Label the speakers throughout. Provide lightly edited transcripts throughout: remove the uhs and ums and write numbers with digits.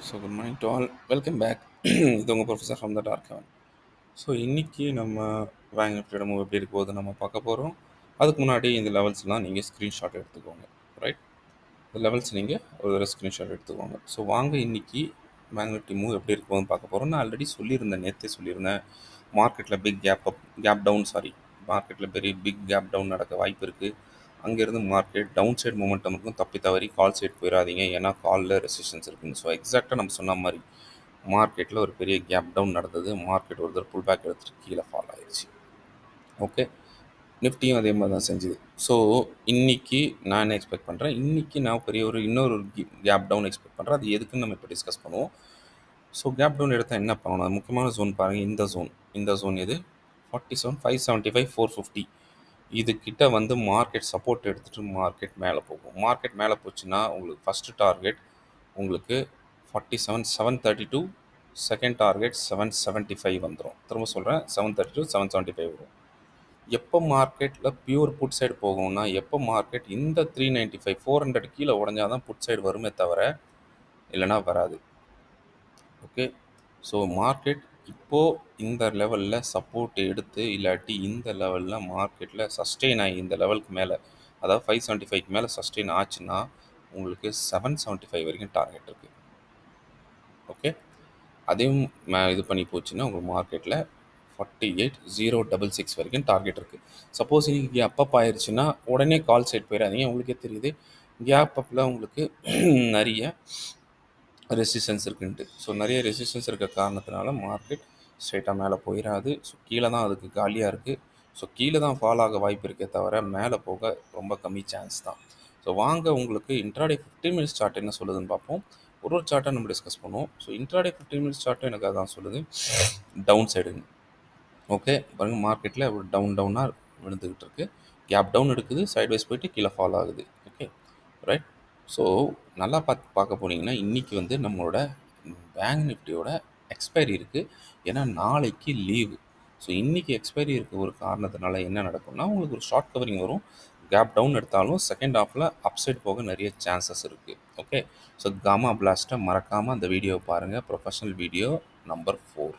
Speaker 1: So good morning to all, welcome back. இது உங்கள் professor from the dark heaven. So இன்றைக்கி நம்ம bank நிஃப்டியோட மூவ் எப்படி இருக்க போகுது நம்ம பார்க்க போகிறோம். அதுக்கு முன்னாடி இந்த லெவல்ஸ்லாம் நீங்கள் ஸ்க்ரீன்ஷாட் எடுத்துக்கோங்க. ரைட், இந்த லெவல்ஸ் நீங்கள் ஒரு தடவை ஸ்க்ரீன்ஷாட் எடுத்துக்கோங்க. ஸோ வாங்க இன்றைக்கி பேங்க் நிஃப்டி மூவ் எப்படி இருக்க போகுதுன்னு பார்க்க போகிறோம். நான் ஆல்ரெடி சொல்லியிருந்தேன், நேற்றே சொல்லியிருந்தேன், மார்க்கெட்டில் கேப் டவுன் மார்க்கெட்டில் பெரிய பிக் கேப் டவுன் நடக்க வாய்ப்பு இருக்குது. அங்கேருந்து மார்க்கெட் டவுன் சைட் மூமெண்டம் இருக்கும், தப்பி தவறி கால் சைட் போயிடாதீங்க, ஏன்னா காலில் ரெசிஸ்டன்ஸ் இருக்குங்க. ஸோ எக்ஸாக்டாக நம்ம சொன்ன மாதிரி மார்க்கெட்டில் ஒரு பெரிய கேப் டவுன் நடந்தது. மார்க்கெட் ஒரு தடவை புல் பேக் எடுத்துகிட்டு கீழே ஃபால் ஆயிடுச்சு. ஓகே, நிஃப்டியும் அதே மாதிரி தான் செஞ்சுது. ஸோ இன்றைக்கி நான் என்ன எக்ஸ்பெக்ட் பண்ணுறேன், இன்றைக்கி நான் பெரிய இன்னொரு கேப் டவுன் எக்ஸ்பெக்ட் பண்ணுறேன். அது எதுக்குன்னு நம்ம இப்போ டிஸ்கஸ் பண்ணுவோம். ஸோ கேப் டவுன் எடுத்தால் என்ன பண்ணணும், அது முக்கியமான ஜோன் பாருங்கள். இந்த ஜோன் எது, 47 575 450. இதுக்கிட்ட வந்து மார்க்கெட் சப்போர்ட் எடுத்துகிட்டு மார்க்கெட் மேலே போகும். மார்க்கெட் மேலே போச்சுன்னா உங்களுக்கு ஃபஸ்ட்டு டார்கெட் உங்களுக்கு 47 732, செகண்ட் டார்கெட் 775 வந்துடும். திரும்ப சொல்கிறேன், 732 775 வரும். எப்போ மார்க்கெட்டில் பியூர் புட் சைடு போகணும்னா, எப்போ மார்க்கெட் இந்த 395 400 கீழே உடஞ்சாதான் புட் சைடு வருமே தவிர இல்லைனா வராது. ஓகே, ஸோ மார்க்கெட் இப்போது இந்த லெவலில் சப்போர்ட் எடுத்து இல்லாட்டி இந்த லெவலில் மார்க்கெட்டில் சஸ்டெயின் ஆகி இந்த லெவலுக்கு மேலே, அதாவது 575 மேலே சஸ்டெயின் ஆச்சுன்னா உங்களுக்கு 775 வரைக்கும் டார்கெட் இருக்குது. ஓகே, அதையும் இது பண்ணி போச்சுன்னா உங்களுக்கு மார்க்கெட்டில் 48,066 வரைக்கும் டார்கெட் இருக்குது. சப்போஸ் இன்றைக்கி கேப் அப் ஆயிடுச்சுன்னா உடனே கால் சைட் போயிடாதீங்க. உங்களுக்கே தெரியுது கேப் அப்பில் உங்களுக்கு நிறைய ரெசிஸ்டன்ஸ் இருக்குன்ட்டு. ஸோ நிறைய ரெசிஸ்டன்ஸ் இருக்க காரணத்தினால மார்க்கெட் ஸ்ட்ரைட்டாக மேலே போயிடாது. ஸோ கீழே தான் அதுக்கு காலியாக இருக்குது. ஸோ கீழே தான் ஃபால் ஆக வாய்ப்பு இருக்கே தவிர மேலே போக ரொம்ப கம்மி சான்ஸ் தான். ஸோ வாங்க உங்களுக்கு இன்ட்ராடே 15 மினிட்ஸ் சார்ட் என்ன சொல்லுதுன்னு பார்ப்போம். ஒரு சார்ட்டை நம்ம டிஸ்கஸ் பண்ணுவோம். ஸோ இன்ட்ராடே 15 மினிட்ஸ் சார்ட்டும் எனக்கு அதான் சொல்லுது, டவுன் சைடுங்க. ஓகே பாருங்கள், மார்க்கெட்டில் ஒரு டவுனாக விழுந்துக்கிட்டு இருக்குது. கேப் டவுன் எடுக்குது, சைட்வைஸ் போயிட்டு கீழே ஃபால் ஆகுது. Okay right. ஸோ நல்லா பார்க்க போனீங்கன்னா இன்றைக்கி வந்து நம்மளோட பேங்க் நிஃப்டியோட எக்ஸ்பைரி இருக்குது. ஏன்னா நாளைக்கு லீவு. ஸோ இன்றைக்கி எக்ஸ்பைரி இருக்க ஒரு காரணத்தினால என்ன நடக்கும்னா, உங்களுக்கு ஒரு ஷார்ட் கவரிங் வரும். கேப் டவுன் எடுத்தாலும் செகண்ட் ஹாஃபில் அப்சைட் போக நிறைய சான்சஸ் இருக்குது. ஓகே, ஸோ காமா பிளாஸ்ட்டை மறக்காமல் அந்த வீடியோவை பாருங்கள். Professional video number 4.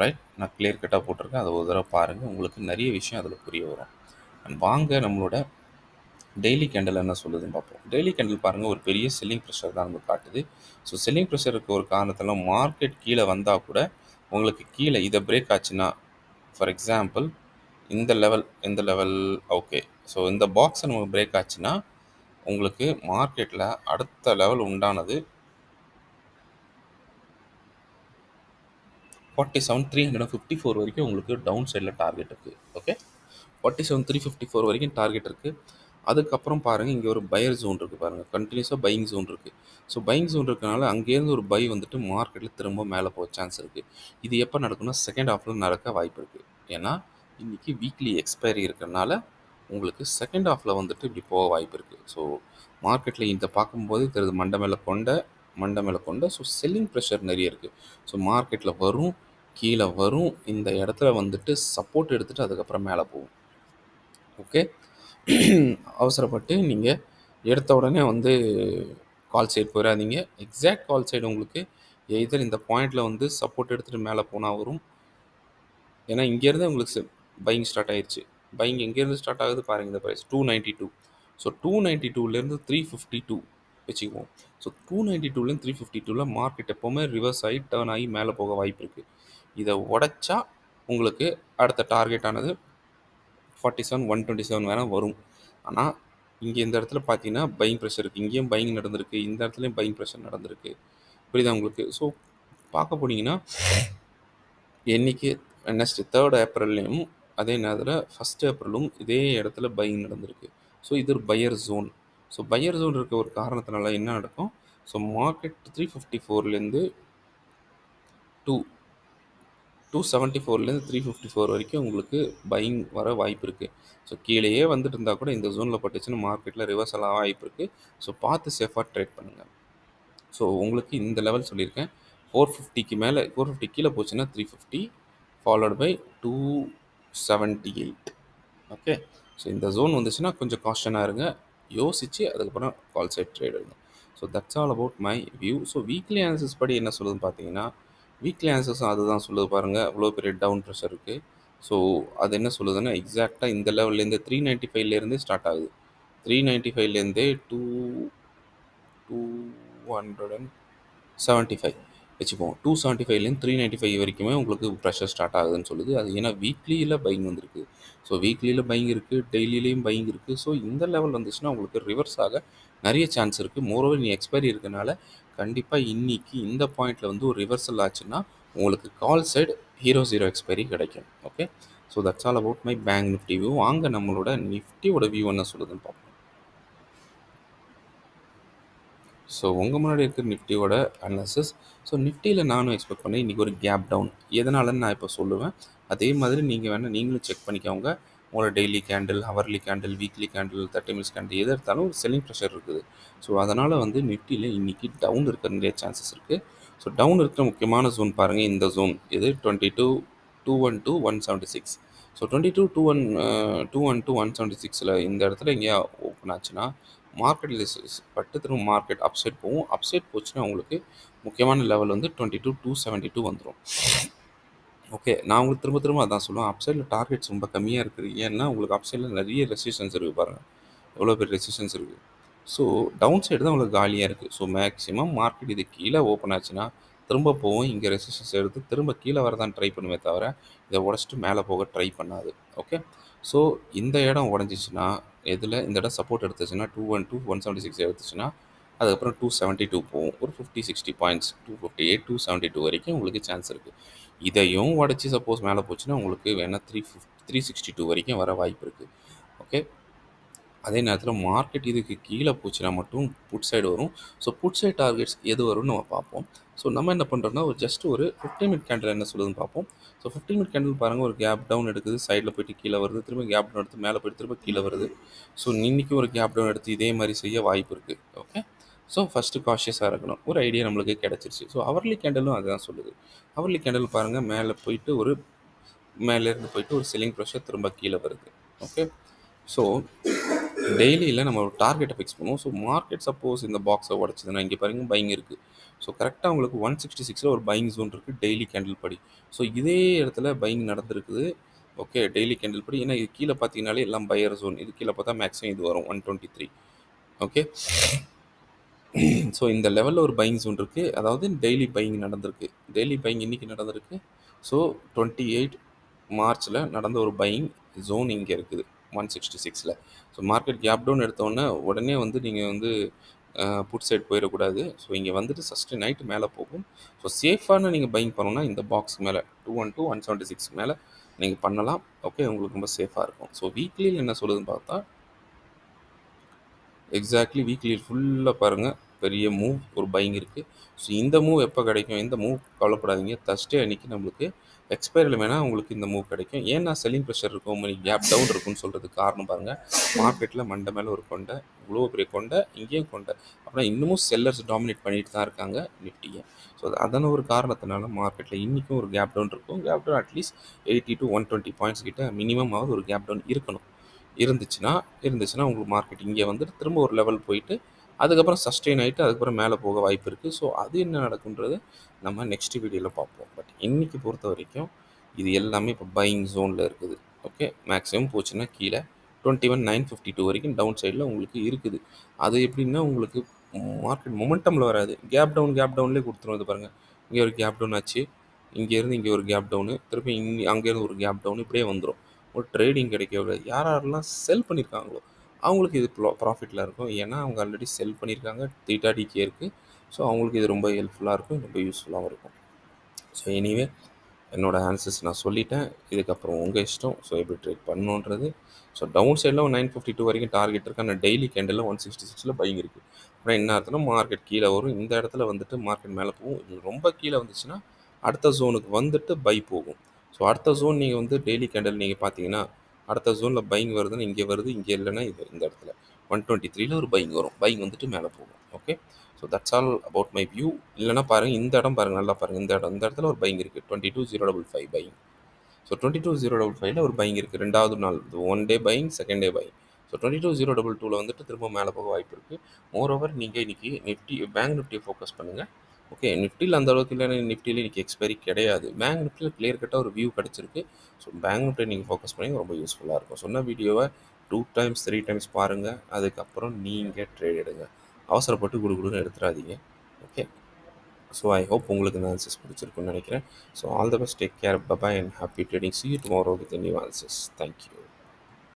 Speaker 1: ரைட், நான் கிளியர் கட்டாக போட்டிருக்கேன், அதை ஒரு தடவை பாருங்கள். உங்களுக்கு நிறைய விஷயம் அதில் புரிய வரும். அண்ட் வாங்க நம்மளோட டெய்லி கேண்டில் என்ன சொல்லுதுன்னு பார்ப்போம். டெய்லி கேண்டில் பாருங்கள், ஒரு பெரிய செல்லிங் ப்ரெஷர் தான் நமக்கு காட்டுது. ஸோ செல்லிங் ப்ரெஷர் இருக்க ஒரு காரணத்தில் மார்க்கெட் கீழே வந்தால் கூட உங்களுக்கு கீழே இதை பிரேக் ஆச்சுன்னா, ஃபார் எக்ஸாம்பிள் இந்த லெவல் ஓகே, ஸோ இந்த பாக்ஸை நமக்கு பிரேக் ஆச்சுன்னா உங்களுக்கு மார்க்கெட்டில் அடுத்த லெவல் உண்டானது 47,354 வரைக்கும் உங்களுக்கு டவுன் சைடில் டார்கெட் இருக்குது. ஓகே, 47,354 வரைக்கும் டார்கெட் இருக்குது. அதுக்கப்புறம் பாருங்கள், இங்கே ஒரு பையர் ஜோன் இருக்குது பாருங்கள், கண்டினியூஸாக பையிங் ஜோன் இருக்குது. ஸோ பையிங் ஜோன் இருக்கனால அங்கேருந்து ஒரு பை வந்துட்டு மார்க்கெட்டில் திரும்ப மேலே போக சான்ஸ் இருக்குது. இது எப்போ நடக்கும்னா செகண்ட் ஹாஃபில் நடக்க வாய்ப்பு இருக்குது. ஏன்னா இன்றைக்கி வீக்லி எக்ஸ்பைரி இருக்கிறனால உங்களுக்கு செகண்ட் ஹாஃபில் வந்துட்டு இப்படி போக வாய்ப்பு இருக்குது. ஸோ மார்க்கெட்டில் இந்த பார்க்கும்போது தெரியுது மண்டை மேலே கொண்ட ஸோ செல்லிங் ப்ரெஷர் நிறைய இருக்குது. ஸோ மார்க்கெட்டில் வரும், கீழே வரும், இந்த இடத்துல வந்துட்டு சப்போர்ட் எடுத்துகிட்டு அதுக்கப்புறம் மேலே போகும். ஓகே, அவசரப்பட்டு நீங்கள் எடுத்த உடனே வந்து கால் சைடு போயிடாதீங்க. எக்ஸாக்ட் கால் சைடு உங்களுக்கு எதர் இந்த பாயிண்டில் வந்து சப்போர்ட் எடுத்துகிட்டு மேலே போனால் வரும். ஏன்னா இங்கேருந்து உங்களுக்கு பையிங் ஸ்டார்ட் ஆயிடுச்சு. பையிங் எங்கேருந்து ஸ்டார்ட் ஆகுது பாருங்கள், இந்த ப்ரைஸ் 292. ஸோ 292லேருந்து 352 வச்சுக்குவோம். ஸோ 292லேருந்து 352ல் மார்க்கெட் எப்போவுமே ரிவர்ஸ் ஆகி டேர்ன் ஆகி மேலே போக வாய்ப்பு இருக்குது. இதை உடைச்சா உங்களுக்கு அடுத்த டார்கெட் ஆனது 47 127 வேணா வரும். ஆனால் இங்கே இந்த இடத்துல பார்த்தீங்கன்னா பையிங் ப்ரெஷர் இருக்குது. இங்கேயும் பையிங் நடந்திருக்கு, இந்த இடத்துலையும் பையிங் ப்ரெஷர் நடந்திருக்கு. புரியுதா உங்களுக்கு? ஸோ பார்க்க போனீங்கன்னா இன்றைக்கி நெக்ஸ்ட் 3rd ஏப்ரல்லையும் அதே நேரத்தில் 1st ஏப்ரலும் இதே இடத்துல பையிங் நடந்திருக்கு. ஸோ இது ஒரு buyer zone. So buyer zone இருக்க ஒரு காரணத்தினால என்ன நடக்கும், ஸோ மார்க்கெட் 354லேருந்து 274லேருந்து 354 வரைக்கும் உங்களுக்கு பையிங் வர வாய்ப்பு இருக்குது. ஸோ கீழேயே வந்துட்டு இருந்தால் கூட இந்த ஜோனில் பட்டுச்சுன்னு மார்க்கெட்டில் ரிவர்சல் ஆக வாய்ப்பு இருக்குது. ஸோ பார்த்து சேஃபாக ட்ரேட் பண்ணுங்கள். ஸோ உங்களுக்கு இந்த லெவல் சொல்லியிருக்கேன், 450க்கு மேலே 450 கீழே போச்சுன்னா 350 ஃபாலோட் பை 278. ஓகே, ஸோ இந்த ஜோன் வந்துச்சுன்னா கொஞ்சம் காஷனாக இருங்க, யோசித்து அதுக்கப்புறம் கால் சைட் ட்ரேட் எடுங்க. So that's all about my view. So weekly analysis படி என்ன சொல்லுதுன்னு பார்த்தீங்கன்னா, வீக்லி அனாலிசிஸும் அதுதான் சொல்லுது பாருங்கள், அவ்வளோ பெரிய டவுன் ப்ரெஷர் இருக்குது. ஸோ அது என்ன சொல்லுதுன்னா, எக்ஸாக்டாக இந்த லெவல்லேருந்து 395லேருந்து ஸ்டார்ட் ஆகுது. 395லேருந்தே 275 வச்சுப்போம். 275லேருந்து 395 வரைக்குமே உங்களுக்கு ப்ரெஷர் ஸ்டார்ட் ஆகுதுன்னு சொல்லுது. அது ஏன்னா வீக்லியில் பையிங் வந்திருக்கு. ஸோ வீக்லியில் பையிங் இருக்குது, டெய்லியிலையும் பையிங் இருக்குது. ஸோ இந்த லெவல் வந்துச்சுன்னா உங்களுக்கு ரிவர்ஸ் ஆக நிறைய சான்ஸ் இருக்குது. மோரோவர் நீ எக்ஸ்பைரி இருக்கனால கண்டிப்பாக இன்னைக்கு இந்த பாயிண்டில் வந்து ஒரு ரிவர்சல் ஆச்சுன்னா உங்களுக்கு call side hero zero expiry கிடைக்கும். Okay, so that's all about my bank nifty view. வாங்க நம்மளோட நிஃப்டியோட வியூ என்ன சொல்லுதுன்னு பார்ப்போம். ஸோ உங்கள் முன்னாடி இருக்கிற நிஃப்டியோட அனாலிசிஸ். ஸோ நிஃப்டியில் நானும் எக்ஸ்பெக்ட் பண்ணேன் இன்றைக்கி ஒரு கேப் டவுன். எதனாலன்னு நான் இப்போ சொல்லுவேன். அதே மாதிரி நீங்கள் வேணால் நீங்களும் செக் பண்ணிக்கோங்க. உங்களோட daily candle, hourly candle, weekly candle, 30 minutes candle எது எடுத்தாலும் ஒரு செல்லிங் ப்ரெஷர் இருக்குது. ஸோ அதனால் வந்து நிஃப்டியில் இன்றைக்கி டவுன் இருக்க நிறைய சான்சஸ் இருக்குது. ஸோ டவுன் இருக்கிற முக்கியமான ஜோன் பாருங்கள், இந்த ஜோன் இது 22,212 176. ஸோ 22,212 176 இந்த இடத்துல எங்கேயா ஓப்பன் ஆச்சுன்னா மார்க்கெட்டில் பட்டு திரும்ப மார்க்கெட் அப்சைட் போகும். அப்சைட் போச்சுன்னா உங்களுக்கு முக்கியமான லெவல் வந்து 22,272 வந்துடும். ஓகே, நான் உங்களுக்கு திரும்ப திரும்ப அதான் சொல்லுவேன், அப்சைடில் டார்கெட்ஸ் ரொம்ப கம்மியாக இருக்குது. ஏன்னா உங்களுக்கு அப்சைடில் நிறைய ரெசிஸ்டன்ஸ் இருக்குது பாருங்கள், எவ்வளோ பேர் ரெசிஸ்டன்ஸ் இருக்குது. ஸோ டவுன் சைடு தான் உங்களுக்கு காலியாக இருக்குது. ஸோ மேக்ஸிமம் மார்க்கெட் இது கீழே ஓப்பன் ஆச்சுன்னா திரும்ப போகும், இங்கே ரெசிஸ்டன்ஸ் எடுத்து திரும்ப கீழே வரதான் ட்ரை பண்ணுமே தவிர இதை உடச்சிட்டு மேலே போக ட்ரை பண்ணாது. ஓகே, ஸோ இந்த இடம் உடஞ்சிச்சின்னா இதில் இந்த இடம் சப்போர்ட் எடுத்துச்சுன்னா 212 176 எடுத்துச்சுன்னா அதுக்கப்புறம் 272 போகும். ஒரு 50-60 பாயிண்ட்ஸ் 258 272 வரைக்கும் உங்களுக்கு சான்ஸ் இருக்குது. இதையும் உடச்சி சப்போஸ் மேலே போச்சுன்னா உங்களுக்கு வேணால் 362 வரைக்கும் வர வாய்ப்பு இருக்குது. ஓகே, அதே நேரத்தில் மார்க்கெட் இதுக்கு கீழே போச்சுன்னா மட்டும் புட் சைடு வரும். ஸோ புட் சைடு டார்கெட்ஸ் எது வரும்னு நம்ம பார்ப்போம். ஸோ நம்ம என்ன பண்ணுறோம்னா ஒரு ஜஸ்ட் ஒரு 15 மினிட் கேண்டில் என்ன சொல்லுதுன்னு பார்ப்போம். ஸோ 15 மினிட் கேண்டில் பாருங்கள், ஒரு கேப் டவுன் எடுக்குது, சைடில் போய்ட்டு கீழே வருது, திரும்ப கேப் டவுன் எடுத்து மேலே போய்ட்டு திரும்ப கீழே வருது. ஸோ இன்றைக்கி ஒரு கேப் டவுன் எடுத்து இதே மாதிரி செய்ய வாய்ப்பு இருக்குது. ஓகே, ஸோ ஃபஸ்ட்டு காஷியஸாக இருக்கணும். ஒரு ஐடியா நம்மளுக்கு கிடச்சிருச்சு. ஸோ ஹவர்லி கேண்டலும் அதுதான் சொல்லுது. ஹவர்லி கேண்டில் பாருங்கள், மேலே போயிட்டு ஒரு மேலேருந்து போயிட்டு ஒரு செல்லிங் ப்ரெஷர் திரும்ப கீழே வருது. ஓகே, ஸோ டெய்லியில் நம்ம ஒரு டார்கெட்டை ஃபிக்ஸ் பண்ணுவோம். ஸோ மார்க்கெட் சப்போஸ் இந்த பாக்ஸை உடச்சதுன்னா இங்கே பாருங்கள் பையிங் இருக்குது. ஸோ கரெக்டாக உங்களுக்கு 166 ஒரு பையிங் ஜோன் இருக்குது டெய்லி கேண்டில் படி. ஸோ இதே இடத்துல பையிங் நடந்திருக்குது. ஓகே, டெய்லி கேண்டில் படி. ஏன்னா இது கீழே பார்த்தீங்கனாலே எல்லாம் பையர் ஜோன், இது கீழே பார்த்தா மேக்ஸிமம் இது வரும் 123. ஓகே, ஸோ இந்த லெவலில் ஒரு பையிங் ஜோன் இருக்குது, அதாவது டெய்லி பையிங் நடந்திருக்கு. டெய்லி பையிங் இன்றைக்கி நடந்திருக்கு. ஸோ 28 மார்ச்சில் நடந்த ஒரு பையிங் ஜோன் இங்கே இருக்குது 166. ஸோ மார்க்கெட் கேப் டவுன் எடுத்தோடனே உடனே வந்து நீங்கள் வந்து புட் சைட் போயிடக்கூடாது. ஸோ இங்கே வந்துட்டு ஃபஸ்ட்டு நைட்டு மேலே போகும். ஸோ சேஃபான நீங்கள் பையிங் பண்ணணும்னா இந்த பாக்ஸ் மேலே 212 176 மேலே நீங்கள் பண்ணலாம். ஓகே, உங்களுக்கு ரொம்ப சேஃபாக இருக்கும். ஸோ வீக்லியில் என்ன சொல்லுதுன்னு பார்த்தா எக்ஸாக்ட்லி வீக்லி ஃபுல்லாக பாருங்கள் பெரிய மூவ் ஒரு பையிங் இருக்குது. ஸோ இந்த மூவ் எப்போ கிடைக்கும், இந்த மூவ் கவலைப்படாதீங்க, தர்ஸ்டே அன்றைக்கி நம்மளுக்கு எக்ஸ்பைரியில் வேணால் உங்களுக்கு இந்த மூவ் கிடைக்கும். ஏன்னா செல்லிங் ப்ரெஷர் இருக்கும், மணி கேப் டவுன் இருக்குன்னு சொல்கிறதுக்கு காரணம் பாருங்கள், மார்க்கெட்டில் மண்டை மேலே ஒரு கொண்டை, இவ்வளோ பெரிய கொண்டை, இங்கேயும் கொண்டை, அப்புறம் இன்னமும் செல்லர்ஸ் டாமினேட் பண்ணிட்டு தான் இருக்காங்க நிஃப்டியை. ஸோ அதான ஒரு காரணத்தினால மார்க்கெட்டில் இன்றைக்கும் ஒரு கேப் டவுன் இருக்கும். Gap down at least 80 to 120 points கிட்ட மினிமமாவது ஒரு கேப் டவுன் இருக்கணும். இருந்துச்சுன்னா உங்களுக்கு மார்க்கெட் இங்கே வந்துட்டு திரும்ப ஒரு லெவல் போயிட்டு அதுக்கப்புறம் சஸ்டெயின் ஆகிட்டு அதுக்கப்புறம் மேலே போக வாய்ப்பு இருக்குது. ஸோ அது என்ன நடக்குன்றது நம்ம நெக்ஸ்ட் வீடியோவில் பார்ப்போம். பட் இன்றைக்கி பொறுத்த வரைக்கும் இது எல்லாமே இப்போ பையிங் ஜோனில் இருக்குது. ஓகே, மேக்ஸிமம் போச்சுன்னா கீழே 21,952 வரைக்கும் டவுன் சைடில் உங்களுக்கு இருக்குது. அது எப்படின்னா உங்களுக்கு மார்க்கெட் மொமெண்டமில் வராது, கேப் டவுன்லேயே கொடுத்துரும். இது பாருங்கள், இங்கே ஒரு கேப் டவுன் ஆச்சு, இங்கேருந்து இங்கே ஒரு கேப் டவுனு, திருப்பி அங்கேருந்து ஒரு கேப் டவுன், இப்படியே வந்துடும். ஒரு ட்ரேடிங் கிடைக்கவில்லை. யாரெல்லாம் செல் பண்ணியிருக்காங்களோ அவங்களுக்கு இது ப்ராஃபிட்டில் இருக்கும். ஏன்னா அவங்க ஆல்ரெடி செல் பண்ணியிருக்காங்க, தீட்டாடிக்கே இருக்குது. ஸோ அவங்களுக்கு இது ரொம்ப ஹெல்ப்ஃபுல்லாக இருக்கும், ரொம்ப யூஸ்ஃபுல்லாகவும் இருக்கும். ஸோ எனிவே என்னோடய ஆன்சர்ஸ் நான் சொல்லிட்டேன். இதுக்கப்புறம் உங்கள் இஷ்டம். ஸோ எப்படி ட்ரேட் பண்ணணுன்றது. ஸோ டவுன் சைடில் 952 வரைக்கும் டார்கெட் இருக்குது. ஆனால் டெய்லி கேண்டில் 166 பையிங் இருக்குது. அப்புறம் என்ன அர்த்தம்னா மார்க்கெட் கீழே வரும், இந்த இடத்துல வந்துட்டு மார்க்கெட் மேலே போகும். இது ரொம்ப கீழே வந்துச்சுன்னா அடுத்த ஜோனுக்கு வந்துட்டு பை போகும். ஸோ அடுத்த ஜோன் நீங்கள் வந்து டெய்லி கேண்டில் நீங்கள் பார்த்தீங்கன்னா அடுத்த ஜோனில் பையிங் வருதுன்னு இங்கே வருது, இங்கே இல்லைன்னா இது இந்த இடத்துல 123ல் ஒரு பையிங் வரும், பையிங் வந்துட்டு மேலே போகும். Okay, so that's all about my view. இல்லைனா பாருங்கள், இந்த இடம் பாருங்கள், நல்லா பாருங்கள், இந்த இடத்துல ஒரு பையிங் இருக்குது 22,055 பையிங். ஸோ 22,055ல் ஒரு பையிங் இருக்குது. ரெண்டாவது நாள் one day buying, second day buying. So 22,022ல வந்துட்டு திரும்ப மேலே போக வாய்ப்பு இருக்குது. மோரோவர் நீங்கள் இன்றைக்கி பேங்க் நிஃப்டியை ஃபோக்கஸ் பண்ணுங்கள். ஓகே, நிஃப்டியில் அந்த அளவுக்கு இல்லை, நிஃப்டியில் இன்றைக்கி எக்ஸ்பைரி கிடையாது. பேங்க் நிஃப்டியில் கிளியர் கட்டாக ஒரு வியூ கிடச்சிருக்கு. ஸோ பேங்க் நிஃப்டியை நீங்கள் ஃபோக்கஸ் பண்ணி ரொம்ப யூஸ்ஃபுல்லாக இருக்கும். சொன்ன வீடியோவை 2 டைம்ஸ் 3 டைம்ஸ் பாருங்கள். அதுக்கப்புறம் நீங்கள் ட்ரேட் எடுங்க. அவசரப்பட்டு குடுகுடுன்னு எடுத்துடாதீங்க. ஓகே, ஸோ ஐ ஹோப் உங்களுக்கு இந்த அனாலிசிஸ் பிடிச்சிருக்குன்னு நினைக்கிறேன். So all the best, take care, bye bye and happy trading. See you tomorrow with a new analysis. Thank you.